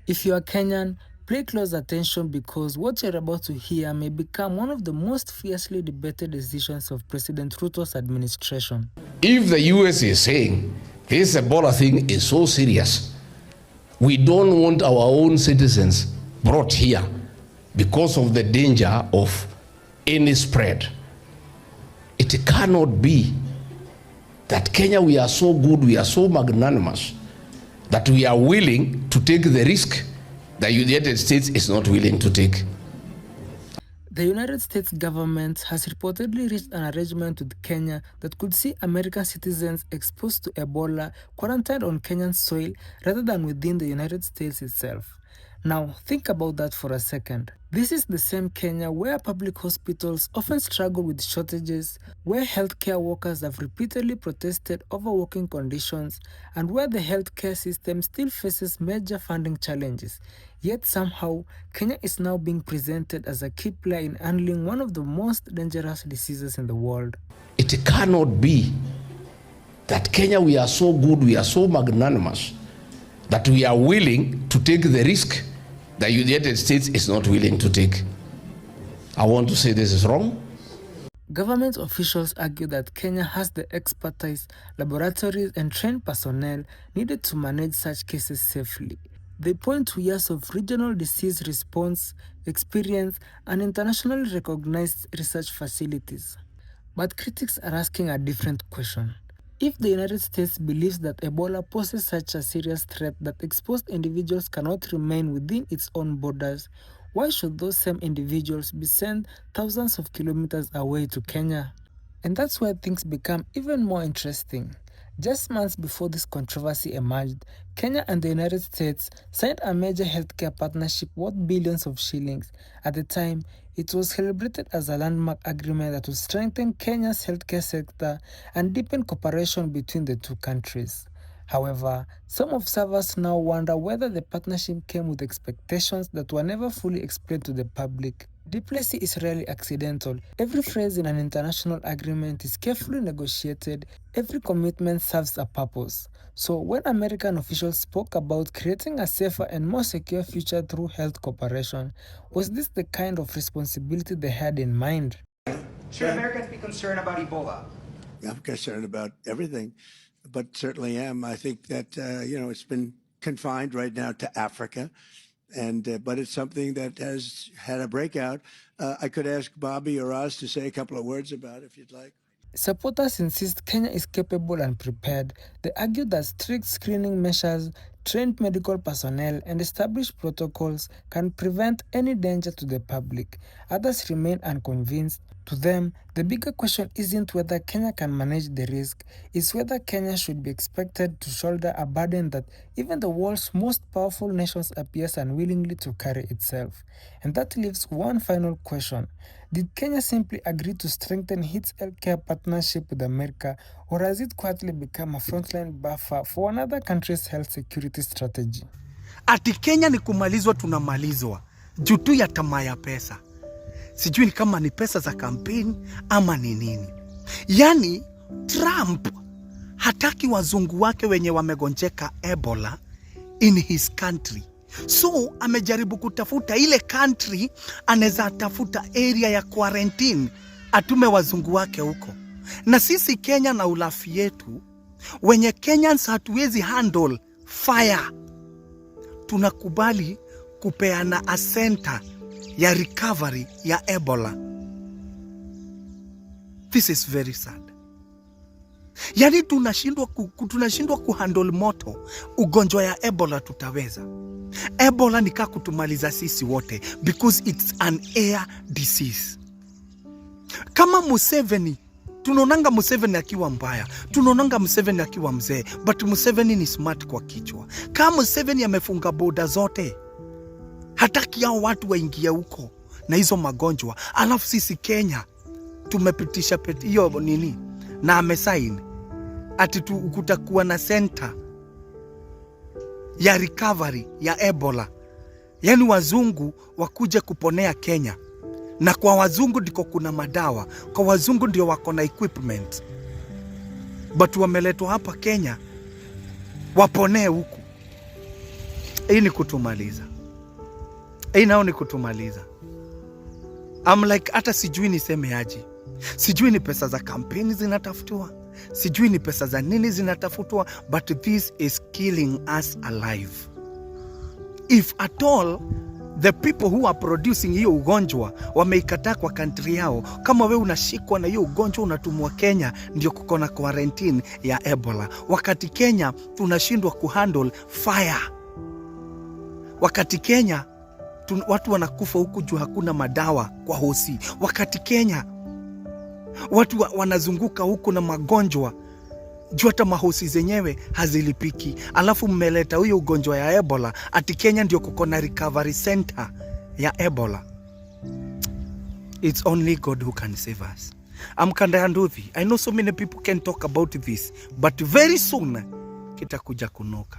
If you are Kenyan, pay close attention because what you're about to hear may become one of the most fiercely debated decisions of President Ruto's administration. If the US is saying this Ebola thing is so serious, we don't want our own citizens brought here because of the danger of any spread, it cannot be that Kenya, we are so good, we are so magnanimous, that we are willing to take the risk that the United States is not willing to take. The United States government has reportedly reached an arrangement with Kenya that could see American citizens exposed to Ebola quarantined on Kenyan soil rather than within the United States itself. Now, think about that for a second. This is the same Kenya where public hospitals often struggle with shortages, where healthcare workers have repeatedly protested over working conditions, and where the healthcare system still faces major funding challenges. Yet somehow, Kenya is now being presented as a key player in handling one of the most dangerous diseases in the world. It cannot be that Kenya, we are so good, we are so magnanimous, that we are willing to take the risk that the United States is not willing to take. I want to say this is wrong. Government officials argue that Kenya has the expertise, laboratories, and trained personnel needed to manage such cases safely. They point to years of regional disease response, experience, and internationally recognized research facilities. But critics are asking a different question. If the United States believes that Ebola poses such a serious threat that exposed individuals cannot remain within its own borders, why should those same individuals be sent thousands of kilometers away to Kenya? And that's where things become even more interesting. Just months before this controversy emerged, Kenya and the United States signed a major healthcare partnership worth billions of shillings. At the time, it was celebrated as a landmark agreement that would strengthen Kenya's healthcare sector and deepen cooperation between the two countries. However, some observers now wonder whether the partnership came with expectations that were never fully explained to the public. Diplomacy is rarely accidental. Every phrase in an international agreement is carefully negotiated. Every commitment serves a purpose. So when American officials spoke about creating a safer and more secure future through health cooperation, was this the kind of responsibility they had in mind? Should Americans be concerned about Ebola? I'm concerned about everything, but certainly am. I think that, it's been confined right now to Africa. But it's something that has had a breakout. I could ask Bobby or Oz to say a couple of words about it if you'd like. Supporters insist Kenya is capable and prepared. They argue that strict screening measures, trained medical personnel, and established protocols can prevent any danger to the public. Others remain unconvinced. To them, the bigger question isn't whether Kenya can manage the risk, it's whether Kenya should be expected to shoulder a burden that even the world's most powerful nations appears unwillingly to carry itself. And that leaves one final question. Did Kenya simply agree to strengthen its healthcare partnership with America, or has it quietly become a frontline buffer for another country's health security strategy? Ati Kenya ni kumalizwa tunamalizwa, juu tu ya tamaa ya pesa. Sijui kama ni pesa za kampeni ama ni nini. Yani Trump hataki wazungu wake wenye wamegonjeka Ebola in his country. So amejaribu kutafuta ile country anaweza tafuta area ya quarantine atume wazungu wake huko. Na sisi Kenya na ulafi yetu wenye Kenyans hatuwezi handle fire, tunakubali kupeana a center ya recovery ya Ebola. This is very sad. Yani tunashindwa kuhandle moto. Ugonjwa ya Ebola tutaweza. Ebola nika kutumaliza sisi wote because it's an air disease. Kama Museveni, tunaonanga Museveni akiwa mbaya, tunaonanga Museveni akiwa mzee, but Museveni ni smart kwa kichwa. Kama Museveni amefunga boda zote, hataki hao watu waingie huko na hizo magonjwa, alafu sisi Kenya tumepitisha hiyo nini na amesaini ati kutakuwa na center ya recovery ya Ebola. Yani wazungu wakuje kuponea Kenya, na kwa wazungu ndiko kuna madawa, kwa wazungu ndio wako na equipment, but wameletwa hapa Kenya waponee huku. Hii ni kutumaliza. Hii nao ni kutumaliza. I'm like, hata sijui niseme aje. Sijui ni pesa za kampeni zinatafutwa, sijui ni pesa za nini zinatafutwa, but this is killing us alive. If at all the people who are producing hiyo ugonjwa wameikataa kwa country yao, kama we unashikwa na hiyo ugonjwa unatumwa Kenya ndio kuko na quarantine ya Ebola, wakati Kenya tunashindwa kuhandle fire, wakati Kenya watu wanakufa huku juu hakuna madawa kwa hosi, wakati Kenya watu wanazunguka huku na magonjwa juu hata mahosi zenyewe hazilipiki, alafu mmeleta huyo ugonjwa ya Ebola ati Kenya ndio kuko na recovery center ya Ebola. It's only God who can save us. I'm Kanda Nduthi. I know so many people can talk about this, but very soon kitakuja kunoka.